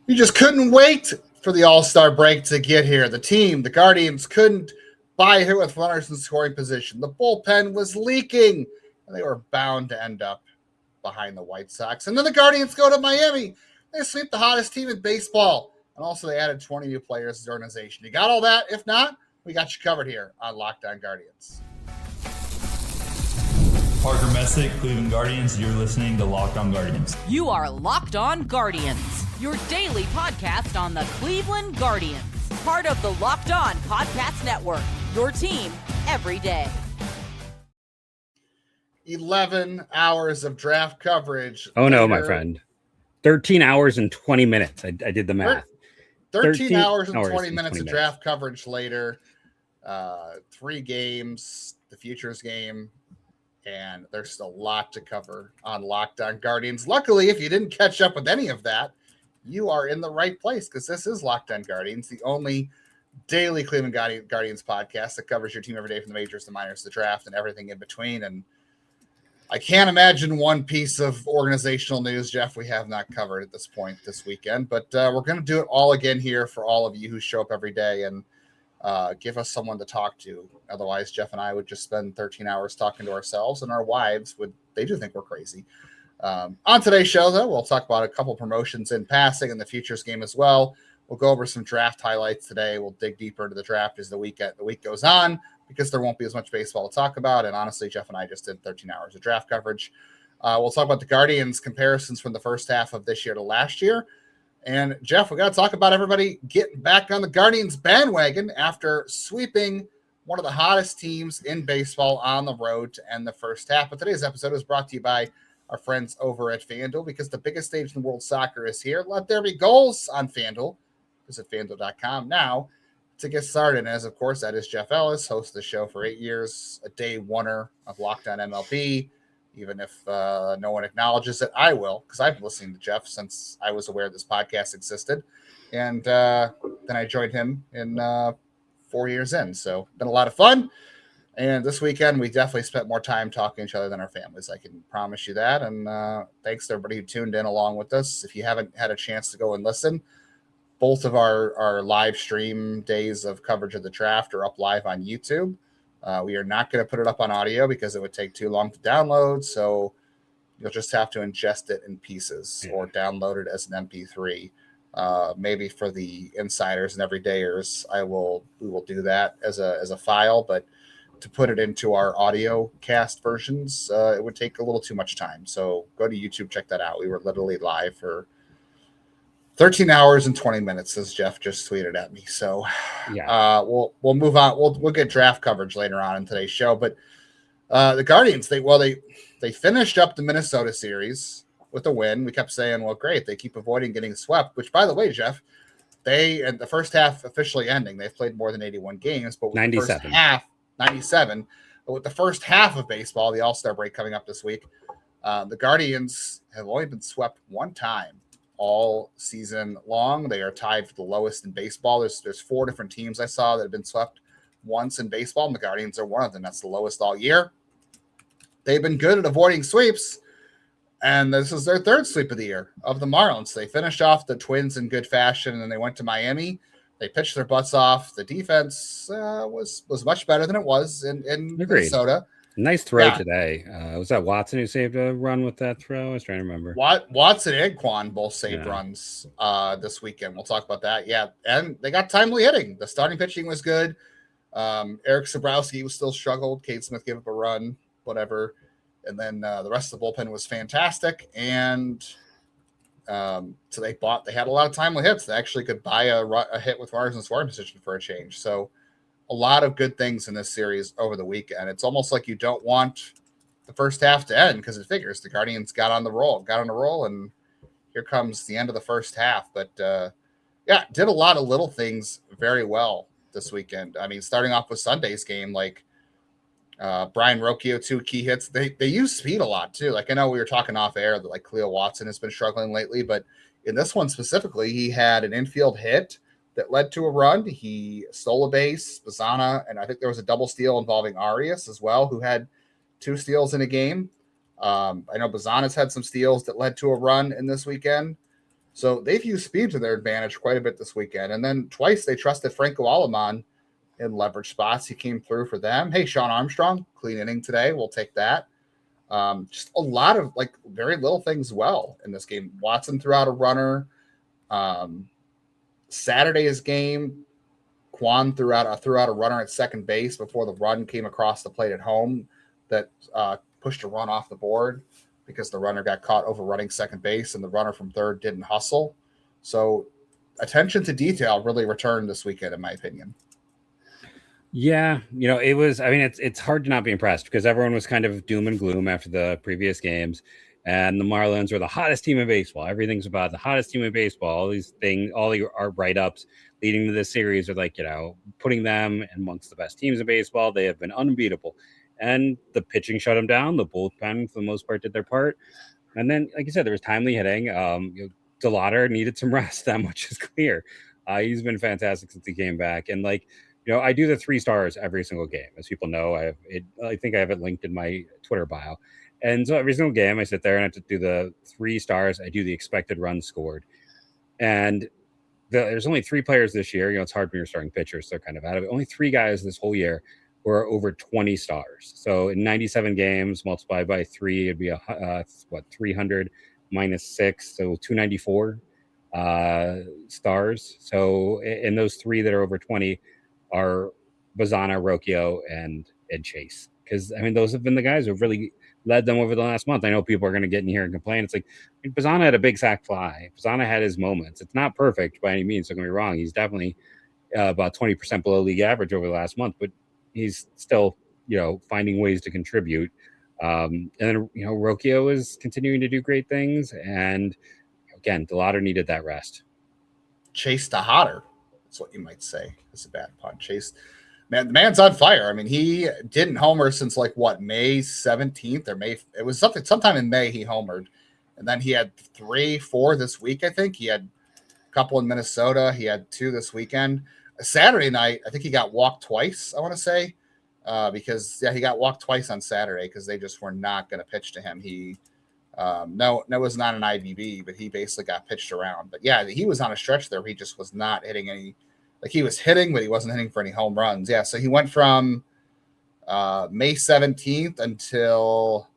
You just couldn't wait for the All-Star break to get here. The team, the Guardians, couldn't buy a hit with runners in scoring position. The bullpen was leaking, and they were bound to end up behind the White Sox. And then the Guardians go to Miami. They sweep the hottest team in baseball. And also they added 20 new players to the organization. You got all that? If not, we got you covered here on Locked On Guardians. Parker Messick, Cleveland Guardians. You're listening to Locked On Guardians. You are Locked On Guardians, your daily podcast on the Cleveland Guardians. Part of the Locked On Podcast Network, your team every day. 11 hours of draft coverage. Oh, no, my friend. 13 hours and 20 minutes. I did the math. 13 hours and 20 minutes of draft coverage later. 3 games, the Futures game. And there's a lot to cover on Locked On Guardians. Luckily, if you didn't catch up with any of that, you are in the right place because this is Locked On Guardians, the only daily Cleveland Guardians podcast that covers your team every day from the majors, the minors, the draft, and everything in between. And I can't imagine one piece of organizational news, Jeff, we have not covered at this point this weekend. But we're going to do it all again here for all of you who show up every day and give us someone to talk to. Otherwise, Jeff and I would just spend 13 hours talking to ourselves, and our wives they do think we're crazy. On today's show, though, we'll talk about a couple promotions in passing and the Futures game as well. We'll go over some draft highlights today. We'll dig deeper into the draft as the week goes on because there won't be as much baseball to talk about. And honestly, Jeff and I just did 13 hours of draft coverage. We'll talk about the Guardians comparisons from the first half of this year to last year. And Jeff, we got to talk about everybody getting back on the Guardians bandwagon after sweeping one of the hottest teams in baseball on the road to end the first half. But today's episode is brought to you by our friends over at FanDuel because the biggest stage in the world soccer is here. Let there be goals on FanDuel. Visit FanDuel.com now to get started. And as of course, that is Jeff Ellis, host of the show for 8 years, a day oneer of Locked On MLB. Even if no one acknowledges it, I will, because I've been listening to Jeff since I was aware this podcast existed. And then I joined him in 4 years in. So been a lot of fun. And this weekend, we definitely spent more time talking to each other than our families. I can promise you that. And thanks to everybody who tuned in along with us. If you haven't had a chance to go and listen, both of our live stream days of coverage of the draft are up live on YouTube. We are not going to put it up on audio because it would take too long to download. So you'll just have to ingest it in pieces or download it as an MP3. Maybe for the insiders and everydayers, we will do that as a file, but to put it into our audio cast versions, it would take a little too much time. So go to YouTube, check that out. We were literally live for 13 hours and 20 minutes, as Jeff just tweeted at me. So we'll move on. We'll get draft coverage later on in today's show. But the Guardians, they finished up the Minnesota series with a win. We kept saying, well, great. They keep avoiding getting swept, which, by the way, Jeff, and the first half officially ending, they've played more than 81 games, but with 97. The first half, 97. But with the first half of baseball, the All-Star break coming up this week, the Guardians have only been swept one time all season long. They are tied for the lowest in baseball. There's 4 different teams I saw that have been swept once in baseball, and the Guardians are one of them. That's the lowest all year. They've been good at avoiding sweeps, and this is their 3rd sweep of the year of the Marlins. They finished off the Twins in good fashion, and then they went to Miami. They pitched their butts off. The defense was much better than it was in Minnesota. Nice throw today. Was that Watson who saved a run with that throw? I was trying to remember. Watson and Kwan both saved runs this weekend. We'll talk about that. Yeah, and they got timely hitting. The starting pitching was good. Eric Sabrowski was still struggled. Cade Smith gave up a run, whatever. And then the rest of the bullpen was fantastic. And so they had a lot of timely hits. They actually could buy a hit with runners in scoring position for a change. So a lot of good things in this series over the weekend. It's almost like you don't want the first half to end because it figures the Guardians got on a roll, and here comes the end of the first half. But did a lot of little things very well this weekend. I mean, starting off with Sunday's game, like Brian Rocchio, 2 key hits. They use speed a lot too. Like I know we were talking off air that like Kahlil Watson has been struggling lately, but in this one specifically, he had an infield hit that led to a run. He stole a base, Bazana, and I think there was a double steal involving Arias as well, who had 2 steals in a game. I know Bazana's had some steals that led to a run in this weekend. So they've used speed to their advantage quite a bit this weekend. And then twice they trusted Franco Alaman in leverage spots. He came through for them. Hey, Sean Armstrong, clean inning today. We'll take that. Just a lot of very little things well in this game. Watson threw out a runner. Saturday's game, Kwan threw out a runner at second base before the run came across the plate at home that pushed a run off the board because the runner got caught overrunning second base and the runner from third didn't hustle. So attention to detail really returned this weekend, in my opinion. Yeah, it was, it's hard to not be impressed because everyone was kind of doom and gloom after the previous games, and the Marlins were the hottest team in baseball. Everything's about the hottest team in baseball. All these things, all our write-ups leading to this series are putting them amongst the best teams in baseball. They have been unbeatable. And the pitching shut them down. The bullpen, for the most part, did their part. And then, like you said, there was timely hitting. DeLauter needed some rest. That much is clear. He's been fantastic since he came back. And I do the 3 stars every single game. As people know, I think I have it linked in my Twitter bio. And so every single game I sit there and I have to do the 3 stars. I do the expected runs scored. And there's only 3 players this year. It's hard when you're starting pitchers. They're kind of out of it. Only 3 guys this whole year were over 20 stars. So in 97 games, multiplied by 3, it'd be 300 minus 6, so 294 stars. So in those 3 that are over 20 are Bazzana, Rocchio, and Chase. Because those have been the guys who've really led them over the last month. I know people are going to get in here and complain. It's Bazzana had a big sack fly. Bazzana had his moments. It's not perfect by any means. Don't get me wrong. He's definitely about 20% below league average over the last month, but he's still, finding ways to contribute. And then, Rocchio is continuing to do great things. And again, DeLauter needed that rest. Chase DeLauter. That's what you might say. It's a bad pun. Chase, man, the man's on fire. He didn't homer since May 17th or May. It was sometime in May he homered. And then he had 3, 4 this week, I think. He had a couple in Minnesota. He had 2 this weekend. Saturday night, I think he got walked twice, I want to say, because he got walked twice on Saturday because they just were not going to pitch to him. He no, it was not an IVB, but he basically got pitched around. But yeah, he was on a stretch there. He just was not hitting any, he was hitting, but he wasn't hitting for any home runs. Yeah, so he went from May 17th until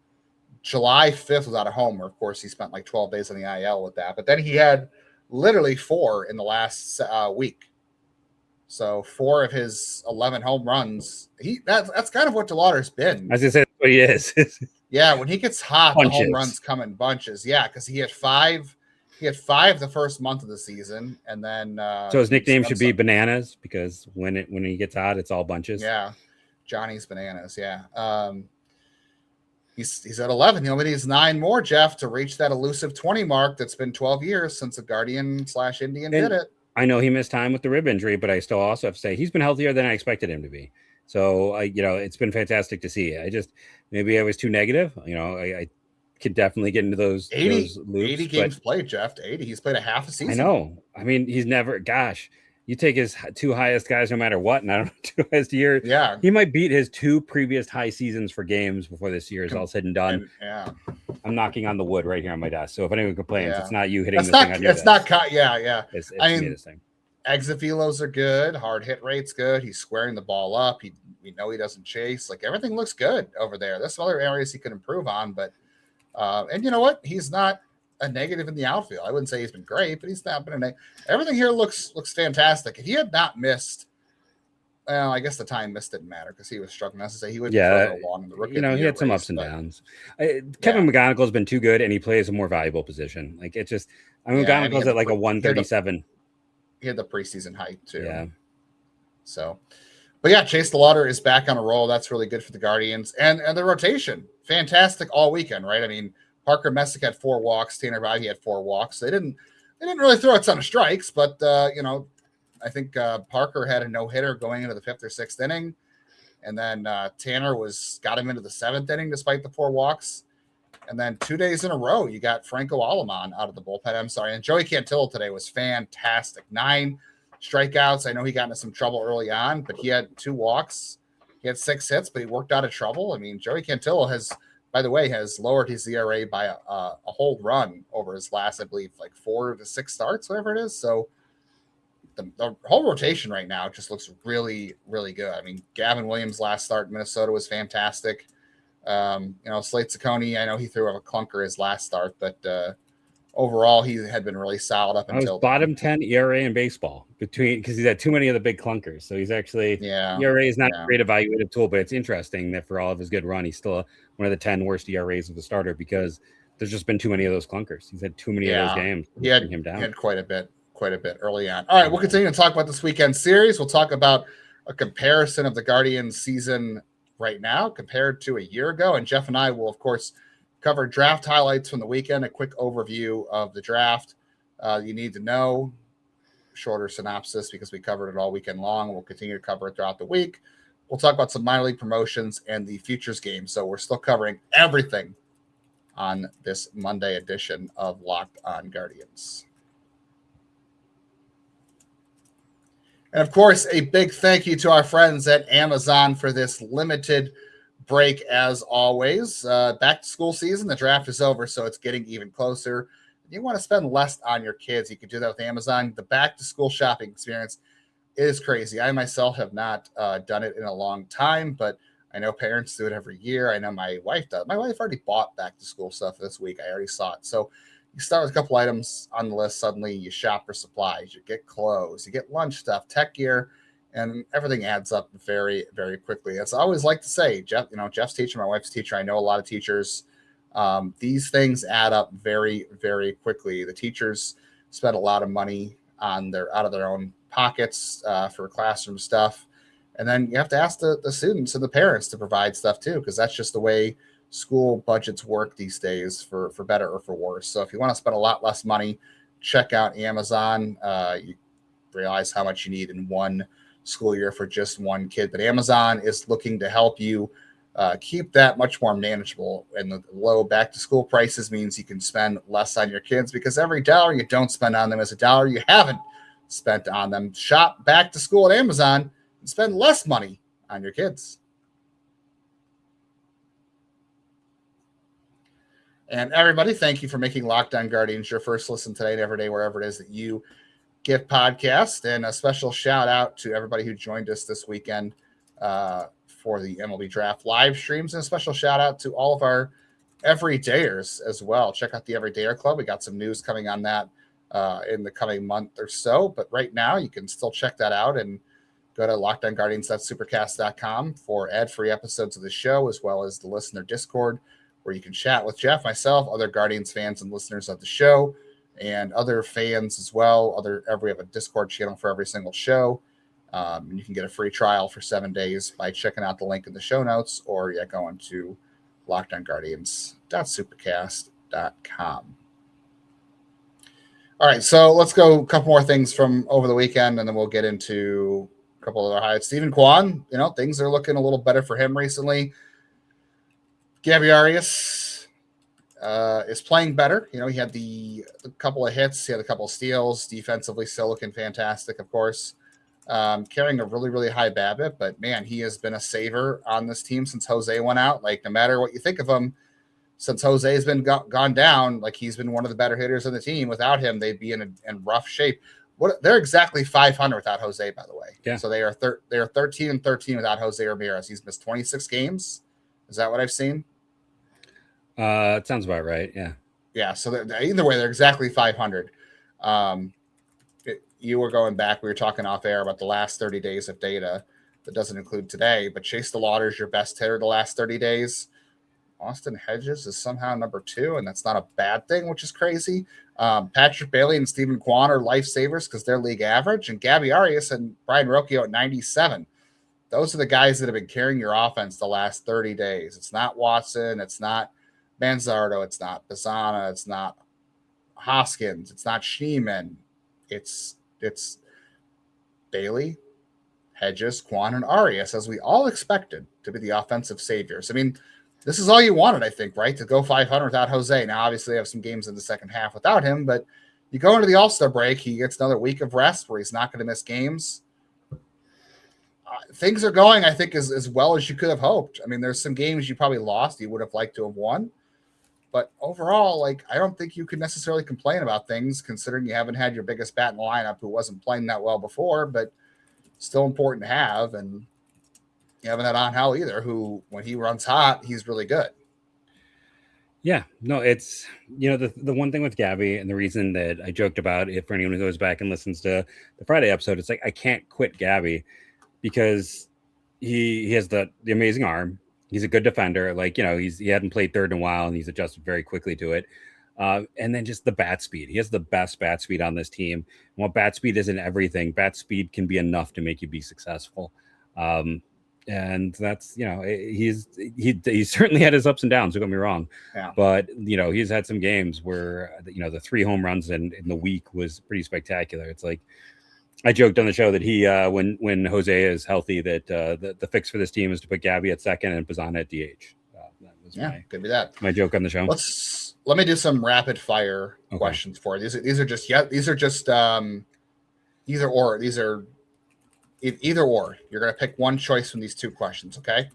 July 5th without a homer. Of course, he spent 12 days on the IL with that. But then he had literally 4 in the last week. So 4 of his 11 home runs, that's kind of what DeLauter's been. As I said, that's what he is. Yeah, when he gets hot, bunches. The home runs come in bunches. Yeah, because he had 5. He had 5 the first month of the season, and then so his nickname should be Bananas because when he gets hot, it's all bunches. Yeah, Johnny's Bananas. Yeah, he's at 11. He only needs 9 more, Jeff, to reach that elusive 20 mark. That's been 12 years since a Guardian/Indian did it. I know he missed time with the rib injury, but I still also have to say he's been healthier than I expected him to be. So it's been fantastic to see. Maybe I was too negative. I could definitely get into those 80 loops, 80 games played, Jeff. 80. He's played a half a season. I know. He's never. Gosh, you take his 2 highest guys no matter what, and I don't know 2 highest year. Yeah, he might beat his 2 previous high seasons for games before this year is all said and done. Yeah, I'm knocking on the wood right here on my desk. So if anyone complains, it's not you hitting this thing. It's not. Yeah. It's me this thing. Exit velos are good. Hard hit rate's good. He's squaring the ball up. We know he doesn't chase. Everything looks good over there. There's some other areas he could improve on, but and you know what? He's not a negative in the outfield. I wouldn't say he's been great, but he's not been a negative. Everything here looks fantastic. If he had not missed, well, I guess the time missed didn't matter because he was struggling. As I say, he would be further along in the rookie. He had some ups and downs. Kevin McGonigal has been too good, and he plays a more valuable position. McGonigal's at a 137. He had the preseason height too. Yeah. So, but yeah, Chase DeLauter is back on a roll. That's really good for the Guardians and the rotation. Fantastic all weekend, right? Parker Messick had 4 walks. Tanner Bivey had 4 walks. They didn't really throw a ton of strikes, but I think Parker had a no-hitter going into the 5th or 6th inning, and then Tanner got him into the 7th inning despite the 4 walks. And then 2 days in a row, you got Franco Alaman out of the bullpen. I'm sorry. And Joey Cantillo today was fantastic. 9 strikeouts. I know he got into some trouble early on, but he had 2 walks. He had 6 hits, but he worked out of trouble. Joey Cantillo has by the way, has lowered his ERA by a whole run over his last, I believe, like 4 to 6 starts, whatever it is. So the whole rotation right now just looks really, really good. I mean, Gavin Williams' last start in Minnesota was fantastic. Slate Ciccone, I know he threw a clunker his last start, but overall he had been really solid up until bottom 10 ERA in baseball because he's had too many of the big clunkers. So he's actually ERA is not a great evaluative tool, but it's interesting that for all of his good run, he's still one of the 10 worst ERAs of the starter because there's just been too many of those clunkers. He's had too many of those games. He had quite a bit early on. All right, we'll continue to talk about this weekend series. We'll talk about a comparison of the Guardians season right now compared to a year ago. And Jeff and I will, of course, cover draft highlights from the weekend, a quick overview of the draft. You need to know, shorter synopsis because we covered it all weekend long. We'll continue to cover it throughout the week. We'll talk about some minor league promotions and the futures game. So we're still covering everything on this Monday edition of Locked On Guardians. And of course, a big thank you to our friends at Amazon for this limited break as always. Back to school season, the draft is over, so it's getting even closer. You want to spend less on your kids, you can do that with Amazon. The back to school shopping experience is crazy. I myself have not done it in a long time, but I know parents do it every year. I know my wife does. My wife already bought back to school stuff this week. I already saw it. So you start with a couple items on the list. Suddenly you shop for supplies, you get clothes, you get lunch stuff, tech gear, and everything adds up very, very quickly. As I always like to say, Jeff's teacher, my wife's teacher, I know a lot of teachers. These things add up very, very quickly. The teachers spend a lot of money out of their own pockets for classroom stuff. And then you have to ask the students and the parents to provide stuff too, because that's just the way school budgets work these days, for better or for worse. So if you want to spend a lot less money, check out Amazon. You realize how much you need in one school year for just one kid. But Amazon is looking to help you keep that much more manageable. And the low back to school prices means you can spend less on your kids, because every dollar you don't spend on them is a dollar you haven't spent on them. Shop back to school at Amazon and spend less money on your kids. And everybody, thank you for making Locked On Guardians your first listen today and every day, wherever it is that you get podcasts. And a special shout out to everybody who joined us this weekend for the MLB Draft live streams, and a special shout out to all of our everydayers as well. Check out the Everydayer Club. We got some news coming on that in the coming month or so. But right now, you can still check that out and go to lockedonguardians.supercast.com for ad-free episodes of the show, as well as the listener Discord, where you can chat with Jeff, myself, other Guardians fans and listeners of the show, and other fans as well. We have a Discord channel for every single show. And you can get a free trial for 7 days by checking out the link in the show notes, or going to lockedonguardians.supercast.com. All right, so let's go a couple more things from over the weekend, and then we'll get into a couple of other highlights. Stephen Kwan, things are looking a little better for him recently. Gabby Arias is playing better. He had a couple of hits. He had a couple of steals. Defensively, still looking fantastic, of course. Carrying a really, really high BABIP. But, man, he has been a saver on this team since Jose went out. Like, no matter what you think of him, since Jose has been gone down, like, he's been one of the better hitters on the team. Without him, they'd be in rough shape. They're exactly 500 without Jose, by the way. Yeah. So they are 13-13 without Jose Ramirez. He's missed 26 games. Is that what I've seen? It sounds about right. Yeah. Yeah. So either way, they're exactly 500. You were going back. We were talking off air about the last 30 days of data. That doesn't include today, but Chase DeLauter is your best hitter the last 30 days. Austin Hedges is somehow number 2, and that's not a bad thing, which is crazy. Patrick Bailey and Stephen Kwan are lifesavers because they're league average, and Gabby Arias and Brian Rocchio at 97. Those are the guys that have been carrying your offense the last 30 days. It's not Watson. It's not Manzardo. It's not Bassana. It's not Hoskins. It's not Schneeman. It's Bailey, Hedges, Kwan, and Arias, as we all expected to be the offensive saviors. I mean, this is all you wanted, I think, right? To go 500 without Jose. Now, obviously, they have some games in the second half without him, but you go into the All-Star break, he gets another week of rest where he's not going to miss games. things are going, I think, as well as you could have hoped. I mean, there's some games you probably lost, you would have liked to have won. But overall, like, I don't think you could necessarily complain about things, considering you haven't had your biggest bat in the lineup who wasn't playing that well before, but still important to have. And you haven't had Angel either, who, when he runs hot, he's really good. Yeah, no, it's, the one thing with Gabby, and the reason that I joked about it for anyone who goes back and listens to the Friday episode, it's like, I can't quit Gabby because he has the amazing arm. He's a good defender. Like, he hadn't played third in a while, and he's adjusted very quickly to it. And then just the bat speed. He has the best bat speed on this team. And while bat speed isn't everything, bat speed can be enough to make you be successful. And that's, he certainly had his ups and downs, don't get me wrong. Yeah. But, he's had some games where, the 3 home runs in the week was pretty spectacular. It's like, I joked on the show that he, when Jose is healthy, that the fix for this team is to put Gabby at second and Pizzana at DH. That was could be that. My joke on the show. Let me do some rapid fire questions for you. These are just either or. These are either or. You're going to pick one choice from these 2 questions. Okay.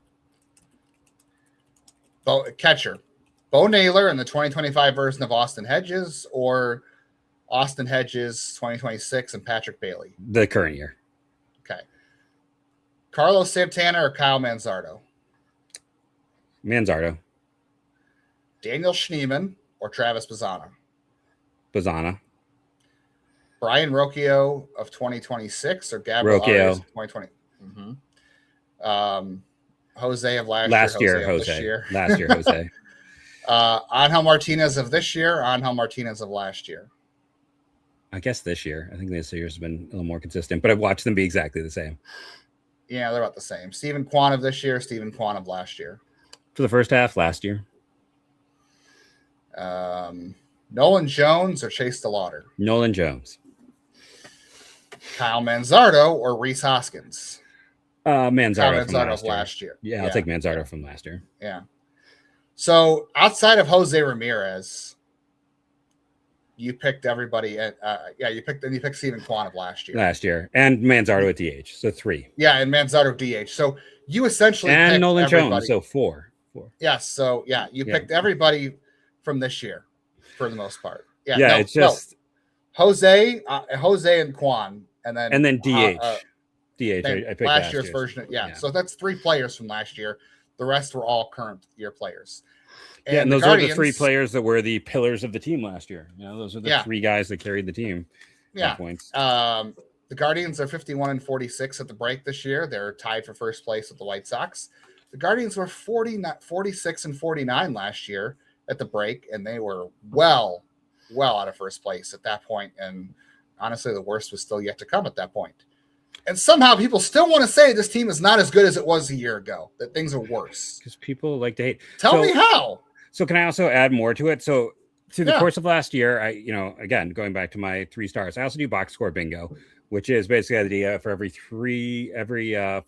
Catcher, Bo Naylor in the 2025 version of Austin Hedges, or Austin Hedges 2026 and Patrick Bailey? The current year. Okay. Carlos Santana or Kyle Manzardo? Manzardo. Daniel Schneemann or Travis Pizzana? Pizzana. Brian Rocchio of 2026 or Gabriel Arias of 2020? Mm-hmm. Jose of last year. Jose. Last year, Jose. Angel Martinez of this year, Angel Martinez of last year? I guess this year. I think this year's been a little more consistent, but I've watched them be exactly the same. Yeah, they're about the same. Stephen Kwan of this year, Stephen Kwan of last year. For the first half, last year. Nolan Jones or Chase DeLauter? Nolan Jones. Kyle Manzardo or Rhys Hoskins? Manzardo of last year. Yeah, I'll take Manzardo from last year. Yeah. So outside of Jose Ramirez, you picked everybody at you picked Stephen Kwan of last year. And Manzardo at DH. So 3. Yeah, and Manzardo DH. So you essentially and picked Nolan everybody. Jones, so 4. Yes, so you picked everybody from this year for the most part. It's just Jose and Kwan, and then DH. I picked last year's version. So that's 3 players from last year. The rest were all current year players. And those are the 3 players that were the pillars of the team last year. Those are the 3 guys that carried the team. Points. The Guardians are 51-46 at the break this year. They're tied for first place with the White Sox. The Guardians were 46-49 last year at the break, and they were well out of first place at that point. And honestly, the worst was still yet to come at that point. And somehow people still want to say this team is not as good as it was a year ago, that things are worse. Because people like to hate. Tell me how. So can I also add more to it? So through the course of last year, again, going back to my 3 stars, I also do box score bingo, which is basically the idea for every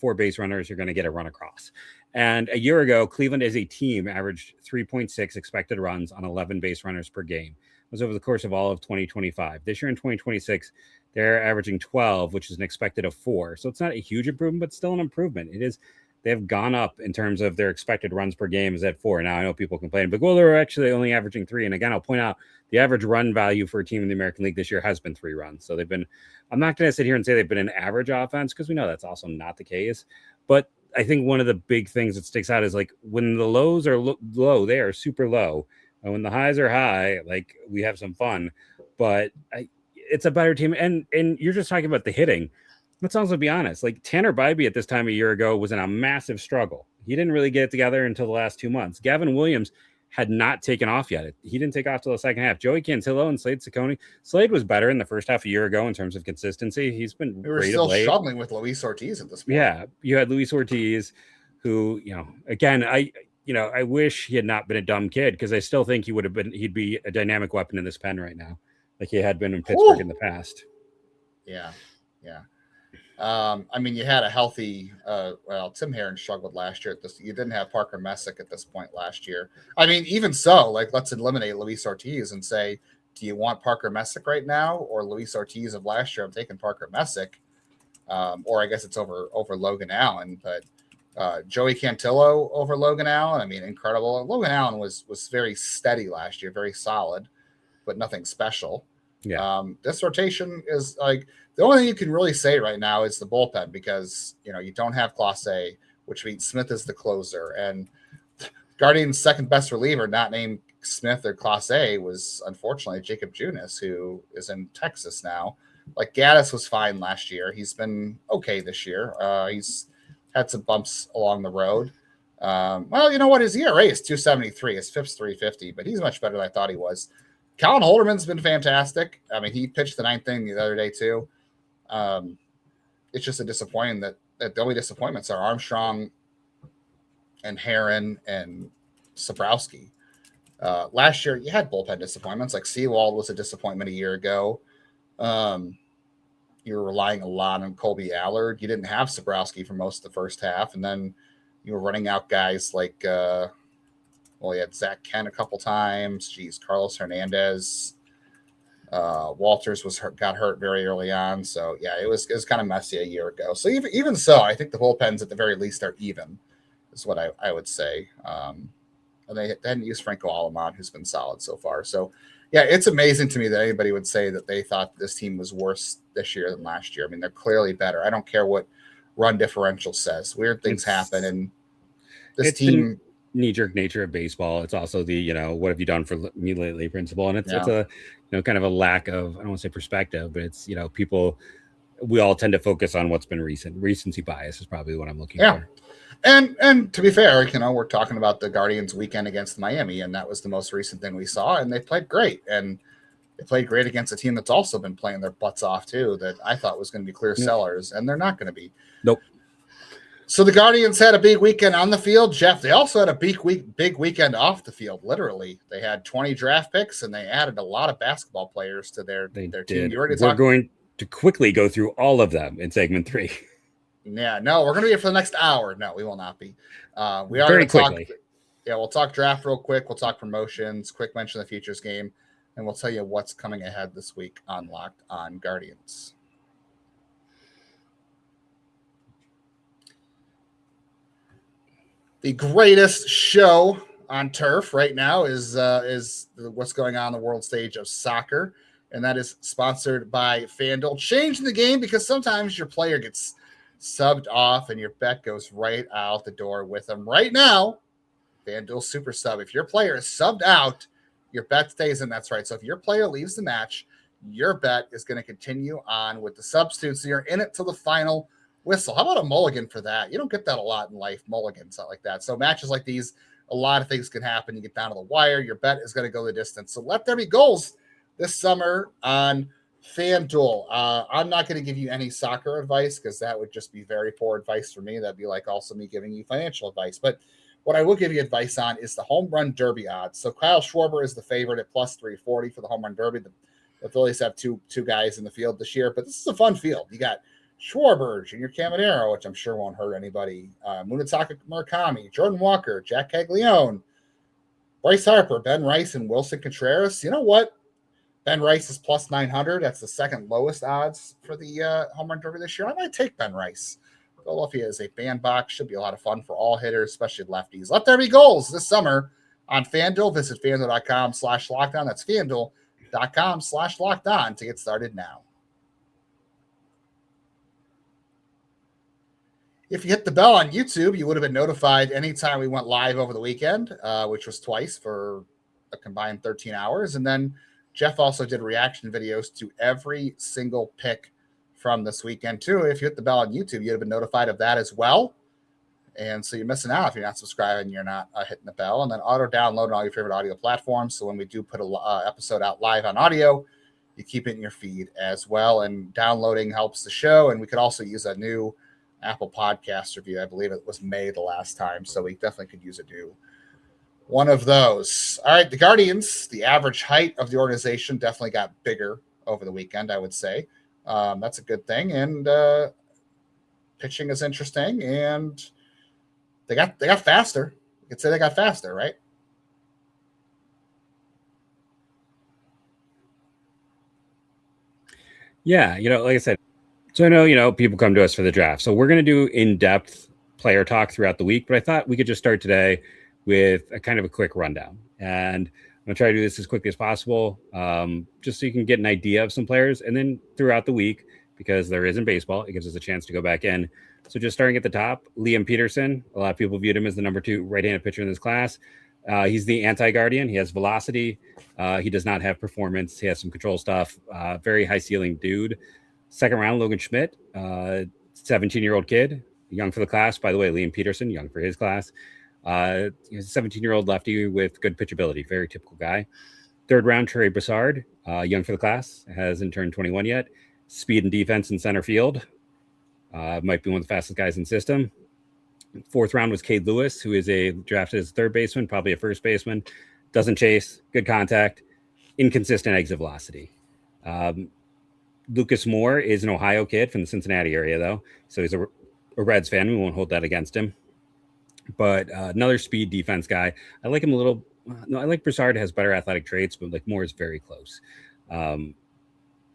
4 base runners, you're going to get a run across. And a year ago, Cleveland as a team averaged 3.6 expected runs on 11 base runners per game. It was over the course of all of 2025. This year in 2026, they're averaging 12, which is an expected of 4. So it's not a huge improvement, but still an improvement. It is. They've gone up in terms of their expected runs per game is at 4. Now I know people complain, but they're actually only averaging 3. And again, I'll point out the average run value for a team in the American League this year has been 3 runs. So they've been, I'm not going to sit here and say they've been an average offense because we know that's also not the case. But I think one of the big things that sticks out is like when the lows are low, they are super low. And when the highs are high, like we have some fun, but it's a better team. And you're just talking about the hitting. Let's also be honest. Like Tanner Bybee at this time a year ago was in a massive struggle. He didn't really get it together until the last 2 months. Gavin Williams had not taken off yet. He didn't take off till the second half. Joey Cantillo and Slade Ciccone. Slade was better in the first half a year ago in terms of consistency. He's been we were still struggling with Luis Ortiz at this point. Yeah, you had Luis Ortiz, who again I wish he had not been a dumb kid because I still think he'd be a dynamic weapon in this pen right now, like he had been in Pittsburgh in the past. Yeah. I mean, you had a healthy, Tim Herron struggled last year. You didn't have Parker Messick at this point last year. I mean, even so, like, let's eliminate Luis Ortiz and say, do you want Parker Messick right now or Luis Ortiz of last year? I'm taking Parker Messick. or I guess it's over Logan Allen, but Joey Cantillo over Logan Allen. I mean, incredible. Logan Allen was very steady last year, very solid, but nothing special. Yeah. This rotation is like the only thing you can really say right now is the bullpen because you don't have Clase, which means Smith is the closer, and Guardian's second best reliever, not named Smith or Clase, was unfortunately Jacob Junis, who is in Texas now. Like Gaddis was fine last year. He's been okay this year. He's had some bumps along the road. Well, you know what? His ERA is 2.73. His FIP's 3.50, but he's much better than I thought he was. Colin Holderman's been fantastic. I mean, he pitched the ninth inning the other day too. It's just a disappointing that the only disappointments are Armstrong and Heron and Sabrowski. Last year, you had bullpen disappointments. Like Seawald was a disappointment a year ago. You were relying a lot on Colby Allard. You didn't have Sabrowski for most of the first half, and then you were running out guys like, you had Zach Kent a couple times. Geez, Carlos Hernandez. Walters got hurt very early on, so yeah, it was kind of messy a year ago. So even so, I think the bullpens at the very least are even, is what I would say. And they hadn't used Franco Alamont, who's been solid so far. So yeah, it's amazing to me that anybody would say that they thought this team was worse this year than last year. I mean, they're clearly better. I don't care what run differential says. Weird things happen, and this team. Knee-jerk nature of baseball. It's also the what have you done for me lately principle, and it's a kind of a lack of, I don't want to say perspective, but it's people, we all tend to focus on what's been recent. Recency bias is probably what I'm looking for. And to be fair, we're talking about the Guardians weekend against Miami, and that was the most recent thing we saw, and they played great, and they played great against a team that's also been playing their butts off too, that I thought was going to be clear sellers, and they're not going to be. Nope. So the Guardians had a big weekend on the field, Jeff. They also had a big weekend off the field. Literally, they had 20 draft picks, and they added a lot of basketball players to their team. We're going to quickly go through all of them in segment 3. Yeah, no, we're going to be here for the next hour. No, we will not be. We are very going to quickly. We'll talk draft real quick. We'll talk promotions, quick mention of the futures game, and we'll tell you what's coming ahead this week on Locked On Guardians. The greatest show on turf right now is what's going on the world stage of soccer, and that is sponsored by FanDuel. Changing the game because sometimes your player gets subbed off and your bet goes right out the door with them. Right now, FanDuel Super Sub. If your player is subbed out, your bet stays in. That's right. So if your player leaves the match, your bet is going to continue on with the substitute. So you're in it till the final whistle. How about a mulligan for that? You don't get that a lot in life, mulligans, not like that. So matches like these, a lot of things can happen. You get down to the wire, your bet is going to go the distance. So let there be goals this summer on FanDuel. I'm not going to give you any soccer advice because that would just be very poor advice for me. That'd be like also me giving you financial advice. But what I will give you advice on is the home run derby odds. So Kyle Schwarber is the favorite at plus 340 for the home run derby. The Phillies have two guys in the field this year, but this is a fun field. You got Schwarber, Junior Caminero, which I'm sure won't hurt anybody, Munetaka Murakami, Jordan Walker, Jack Caglione, Bryce Harper, Ben Rice, and Wilson Contreras. You know what? Ben Rice is plus 900. That's the second lowest odds for the home run derby this year. I might take Ben Rice. Philadelphia is a bandbox. Should be a lot of fun for all hitters, especially lefties. Let there be goals this summer on FanDuel. Visit FanDuel.com/lockdown. That's FanDuel.com/lockdown to get started now. If you hit the bell on YouTube, you would have been notified anytime we went live over the weekend, which was twice for a combined 13 hours. And then Jeff also did reaction videos to every single pick from this weekend, too. If you hit the bell on YouTube, you'd have been notified of that as well. And so you're missing out if you're not subscribing, you're not hitting the bell. And then auto-download on all your favorite audio platforms. So when we do put an episode out live on audio, you keep it in your feed as well. And downloading helps the show. And we could also use a new Apple Podcast review. I believe it was May the last time, so we definitely could use a new one of those. All right, the Guardians, the average height of the organization definitely got bigger over the weekend, I would say. That's a good thing, and pitching is interesting, and they got faster. You could say they got faster, right? Yeah, like I said, So I know, people come to us for the draft. So we're going to do in-depth player talk throughout the week, but I thought we could just start today with a kind of a quick rundown. And I'm going to try to do this as quickly as possible, just so you can get an idea of some players. And then throughout the week, because there isn't baseball, it gives us a chance to go back in. So just starting at the top, Liam Peterson. A lot of people viewed him as the number 2 right-handed pitcher in this class. He's the anti-guardian. He has velocity. He does not have performance. He has some control stuff. Very high-ceiling dude. Second round, Logan Schmidt, 17-year-old kid, young for the class. By the way, Liam Peterson, young for his class. He's a 17-year-old lefty with good pitchability. Very typical guy. Third round, Broussard, young for the class. Hasn't turned 21 yet. Speed and defense in center field. Might be one of the fastest guys in the system. Fourth round was Cade Lewis, who is drafted as a third baseman, probably a first baseman. Doesn't chase, good contact, inconsistent exit velocity. Lucas Moore is an Ohio kid from the Cincinnati area, though. So he's a Reds fan. We won't hold that against him. But another speed defense guy. I like him a little. No, I like Broussard, has better athletic traits, but like Moore is very close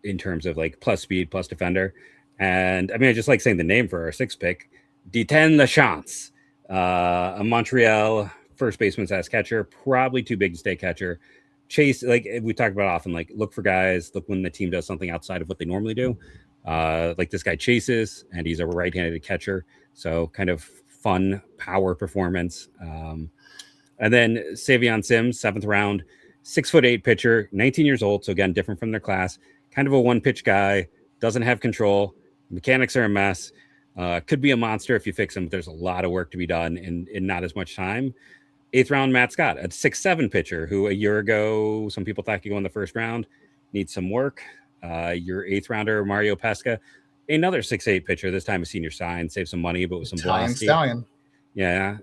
in terms of like plus speed, plus defender. And I mean, I just like saying the name for our 6th pick, Deten Lachance, a Montreal first baseman / catcher, probably too big to stay catcher. Chase, like we talk about often, like look for guys, look when the team does something outside of what they normally do. Like this guy chases, and he's a right-handed catcher, so kind of fun power performance. And then Savion Sims, 7th round, 6'8" pitcher, 19 years old, so again, different from their class. Kind of a one-pitch guy, doesn't have control. Mechanics are a mess. Could be a monster if you fix him, but there's a lot of work to be done in not as much time. 8th round, Matt Scott, a 6'7" pitcher who a year ago, some people thought could go in the first round, needs some work. Your 8th rounder, Mario Pesca, another 6'8" pitcher, this time a senior sign, save some money, but with some velocity. Stallion. Yeah.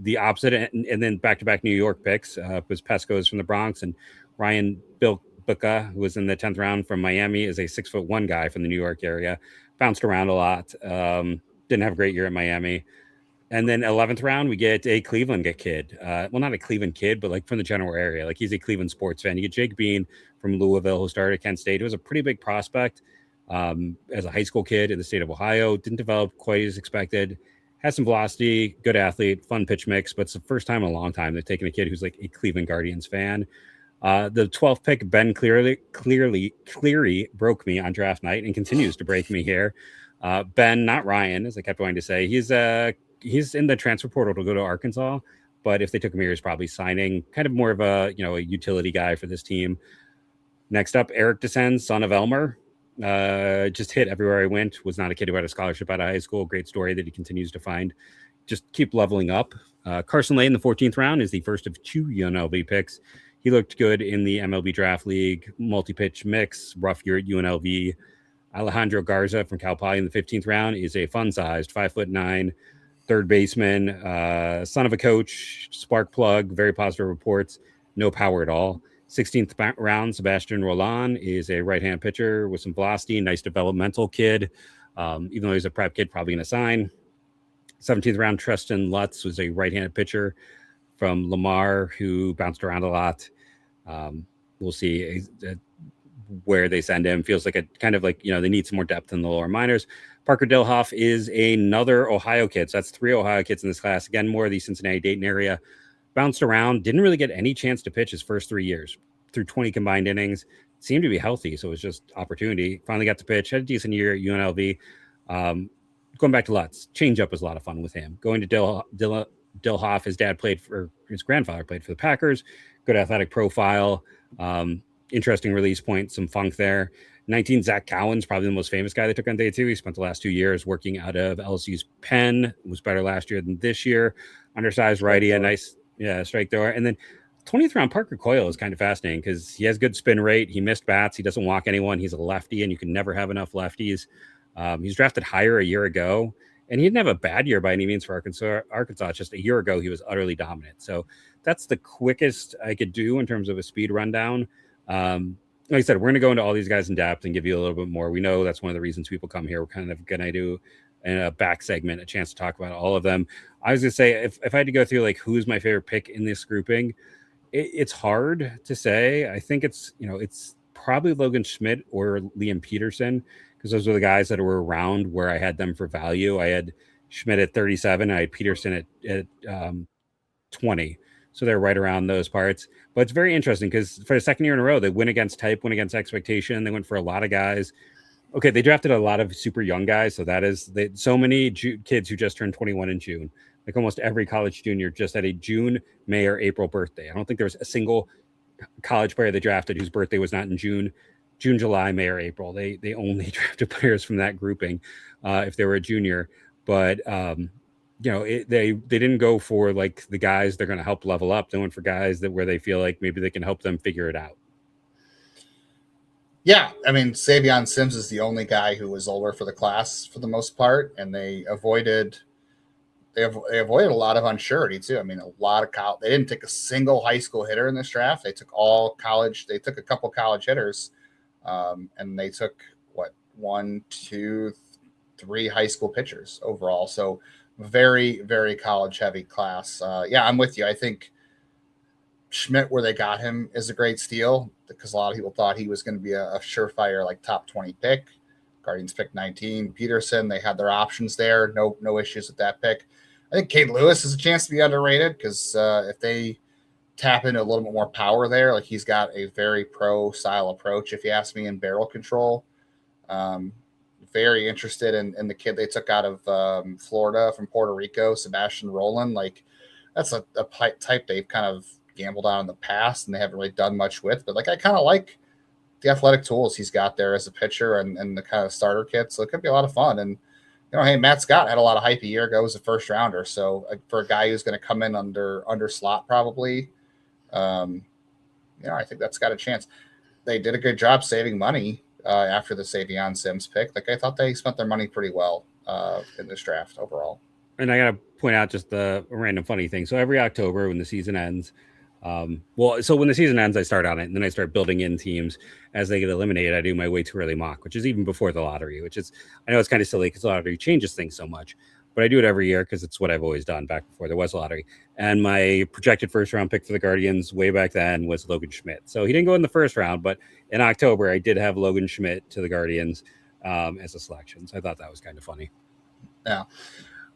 The opposite, and then back-to-back New York picks was Pesco's from the Bronx, and Ryan Bilbuka, who was in the 10th round from Miami, is a 6'1" guy from the New York area. Bounced around a lot. Didn't have a great year at Miami. And then 11th round, we get a Cleveland kid. Well, not a Cleveland kid, but like from the general area. Like he's a Cleveland sports fan. You get Jake Bean from Louisville, who started at Kent State. He was a pretty big prospect as a high school kid in the state of Ohio. Didn't develop quite as expected. Has some velocity, good athlete, fun pitch mix, but it's the first time in a long time they've taken a kid who's like a Cleveland Guardians fan. The 12th pick, Ben Cleary broke me on draft night and continues to break me here. Ben, not Ryan, as I kept wanting to say. He's in the transfer portal to go to Arkansas, but if they took him here, he's probably signing. Kind of more of a utility guy for this team. Next up, Eric Descends, son of Elmer. Just hit everywhere I went. Was not a kid who had a scholarship out of high school. Great story that he continues to find. Just keep leveling up. Carson Lane in the 14th round is the first of 2 UNLV picks. He looked good in the MLB Draft League, multi-pitch mix, rough year at UNLV. Alejandro Garza from Cal Poly in the 15th round is a fun-sized 5'9", third baseman, son of a coach, spark plug, very positive reports, no power at all. 16th round, Sebastian Roland is a right-hand pitcher with some velocity, nice developmental kid. Even though he's a prep kid, probably going to sign. 17th round, Tristan Lutz was a right-handed pitcher from Lamar who bounced around a lot. We'll see where they send him. Feels like a kind of like, they need some more depth in the lower minors. Parker Dilhoff is another Ohio kid. So that's 3 Ohio kids in this class. Again, more of the Cincinnati-Dayton area. Bounced around, didn't really get any chance to pitch his first 3 years. Through 20 combined innings. Seemed to be healthy, so it was just opportunity. Finally got to pitch. Had a decent year at UNLV. Going back to Lutz, changeup was a lot of fun with him. Going to Dilhoff, his grandfather played for the Packers. Good athletic profile. Interesting release point, some funk there. 19, Zach Cowan's probably the most famous guy they took on day 2. He spent the last 2 years working out of LSU's Penn. Was better last year than this year. Undersized righty, a nice strike thrower. And then 20th round, Parker Coyle is kind of fascinating because he has good spin rate. He missed bats. He doesn't walk anyone. He's a lefty, and you can never have enough lefties. He's drafted higher a year ago, and he didn't have a bad year by any means for Arkansas. It's just a year ago he was utterly dominant. So that's the quickest I could do in terms of a speed rundown. Like I said, we're going to go into all these guys in depth and give you a little bit more. We know that's one of the reasons people come here. We're kind of going to do in a back segment a chance to talk about all of them. I was going to say, if I had to go through like who's my favorite pick in this grouping, it's hard to say. I think it's probably Logan Schmidt or Liam Peterson, because those were the guys that were around where I had them for value. I had Schmidt at 37. I had Peterson at 20. So they're right around those parts. But it's very interesting because for the second year in a row, they win against type, win against expectation. They went for a lot of guys. Okay, they drafted a lot of super young guys. So that is so many kids who just turned 21 in June. Like almost every college junior just had a June, May, or April birthday. I don't think there was a single college player they drafted whose birthday was not in June, July, May, or April. They only drafted players from that grouping if they were a junior. But they didn't go for like the guys they're going to help level up. They went for guys where they feel like maybe they can help them figure it out. Yeah, I mean, Savion Sims is the only guy who was older for the class for the most part, and they avoided a lot of unsurety too. I mean, a lot of they didn't take a single high school hitter in this draft. They took all college. They took a couple college hitters, and they took 1, 2, 3 high school pitchers overall. So very, very college heavy class. Yeah, I'm with you. I think Schmidt, where they got him, is a great steal because a lot of people thought he was going to be a surefire like top 20 pick. Guardians picked 19. Peterson, they had their options there. No issues with that pick. I think Cade Lewis has a chance to be underrated because if they tap into a little bit more power there, like he's got a very pro style approach, if you ask me, in barrel control. Very interested in the kid they took out of Florida from Puerto Rico, Sebastian Rowland. Like that's a type they've kind of gambled on in the past and they haven't really done much with. But like I kind of like the athletic tools he's got there as a pitcher and the kind of starter kit. So it could be a lot of fun. And, hey, Matt Scott had a lot of hype a year ago as a first rounder. So for a guy who's going to come in under slot probably, I think that's got a chance. They did a good job saving money after the Savion Sims pick. Like I thought they spent their money pretty well in this draft overall. And I got to point out just a random funny thing. So every October when the season ends, so when the season ends, I start on it and then I start building in teams as they get eliminated. I do my way too early mock, which is even before the lottery, I know it's kind of silly because the lottery changes things so much, but I do it every year because it's what I've always done back before there was a lottery. And my projected first round pick for the Guardians way back then was Logan Schmidt. So he didn't go in the first round, but in October, I did have Logan Schmidt to the Guardians as a selection. So I thought that was kind of funny. Yeah.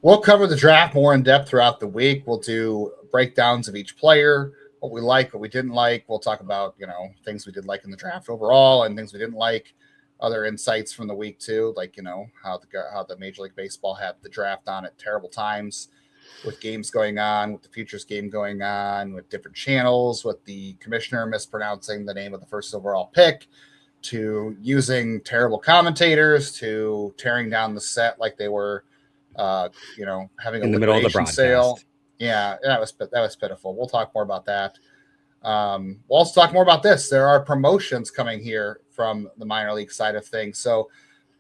We'll cover the draft more in depth throughout the week. We'll do breakdowns of each player, what we like, what we didn't like. We'll talk about, things we did like in the draft overall and things we didn't like, other insights from the week too, like, how the Major League Baseball had the draft on at terrible times with games going on, with the futures game going on, with different channels, with the commissioner mispronouncing the name of the first overall pick, to using terrible commentators, to tearing down the set like they were having in the middle of the broadcast sale. Yeah, that was pitiful. We'll talk more about that. We'll also talk more about this. There are promotions coming here from the minor league side of things. So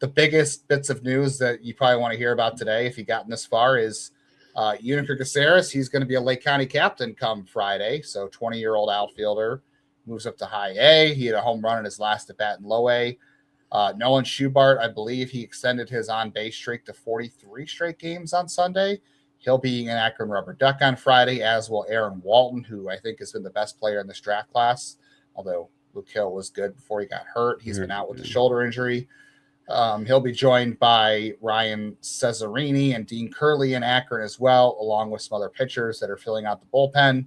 the biggest bits of news that you probably want to hear about today, if you've gotten this far, is Juneiker Caceres. He's going to be a Lake County captain come Friday. So 20-year-old outfielder moves up to high A. He had a home run in his last at bat in low A. Nolan Schubart, I believe he extended his on-base streak to 43 straight games on Sunday. He'll be an Akron Rubber Duck on Friday, as will Aaron Walton, who I think has been the best player in this draft class, although Luke Hill was good before he got hurt. He's been out with a shoulder injury. He'll be joined by Ryan Cesarini and Dean Curley in Akron as well, along with some other pitchers that are filling out the bullpen.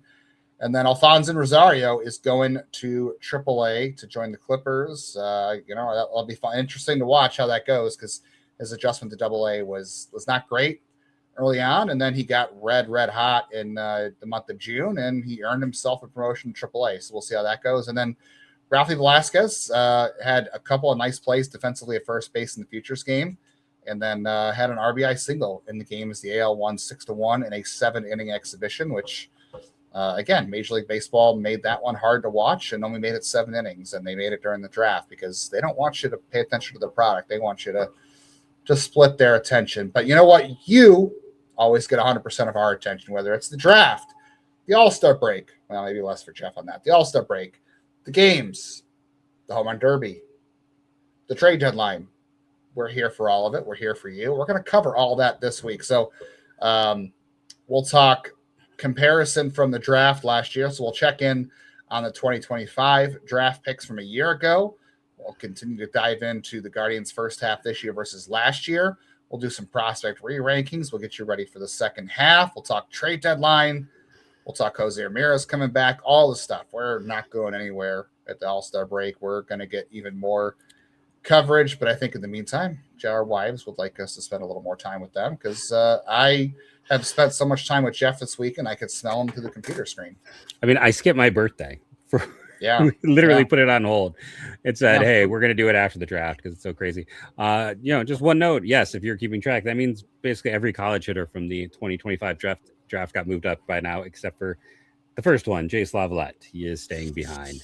And then Alfonso Rosario is going to AAA to join the Clippers. That'll be fun, interesting to watch how that goes because his adjustment to AA was not great early on, and then he got red hot in the month of June, and he earned himself a promotion to AAA. So we'll see how that goes. And then Ralphie Velasquez had a couple of nice plays defensively at first base in the futures game, and then had an RBI single in the game as the AL won 6-1 in a 7-inning exhibition, which again, Major League Baseball made that one hard to watch and only made it 7 innings, and they made it during the draft because they don't want you to pay attention to their product. They want you to split their attention. But you know what? You always get 100% of our attention, whether it's the draft, the All-Star break. Well, maybe less for Jeff on that. The All-Star break, the games, the home run derby, the trade deadline. We're here for all of it. We're here for you. We're going to cover all that this week. So we'll talk comparison from the draft last year. So we'll check in on the 2025 draft picks from a year ago. We'll continue to dive into the Guardians' first half this year versus last year. We'll do some prospect re-rankings. We'll get you ready for the second half. We'll talk trade deadline. We'll talk Jose Ramirez coming back, all the stuff. We're not going anywhere at the All-Star break. We're going to get even more coverage, but I think in the meantime, our wives would like us to spend a little more time with them because I have spent so much time with Jeff this week and I could smell him through the computer screen. I mean, I skipped my birthday. Yeah. Literally put it on hold. It said, hey, we're going to do it after the draft because it's so crazy. Just one note. Yes, if you're keeping track, that means basically every college hitter from the 2025 draft got moved up by now, except for the first one, Jace Lavalette. He is staying behind.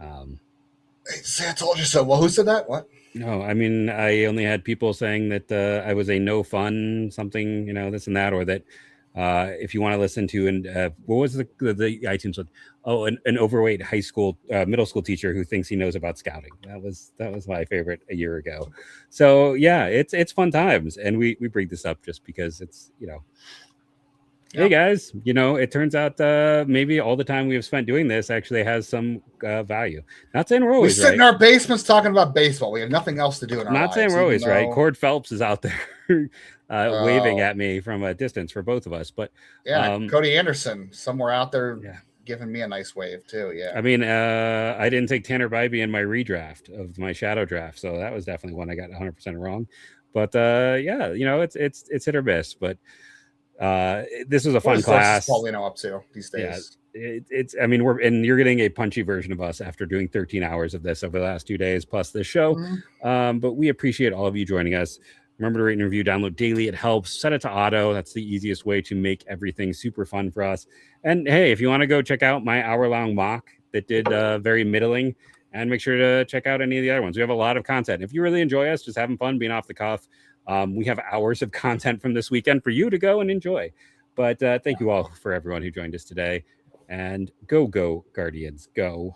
I told you so. Well, who said that? What? No, I mean, I only had people saying that I was a no fun something, this and that, or that if you want to listen to, and what was the iTunes one? Oh, an overweight middle school teacher who thinks he knows about scouting. That was my favorite a year ago. So yeah, it's fun times, and we bring this up just because it's Hey guys, it turns out maybe all the time we have spent doing this actually has some value. Not saying we're always we sit in our basements talking about baseball. We have nothing else to do in our lives. Not saying we're always right. Cord Phelps is out there waving at me from a distance for both of us. But Cody Anderson somewhere out there giving me a nice wave too. Yeah. I mean, I didn't take Tanner Bybee in my redraft of my shadow draft, so that was definitely one I got 100% wrong. But it's hit or miss. But this was a fun class. Paulino up to these days. Yeah, you're getting a punchy version of us after doing 13 hours of this over the last 2 days plus this show. Mm-hmm. But we appreciate all of you joining us. Remember to rate and review, download daily. It helps. Set it to auto. That's the easiest way to make everything super fun for us. And hey, if you want to go check out my hour-long mock that did very middling, and make sure to check out any of the other ones. We have a lot of content. If you really enjoy us, just having fun, being off the cuff, we have hours of content from this weekend for you to go and enjoy. But thank you all for everyone who joined us today. And go Guardians, go.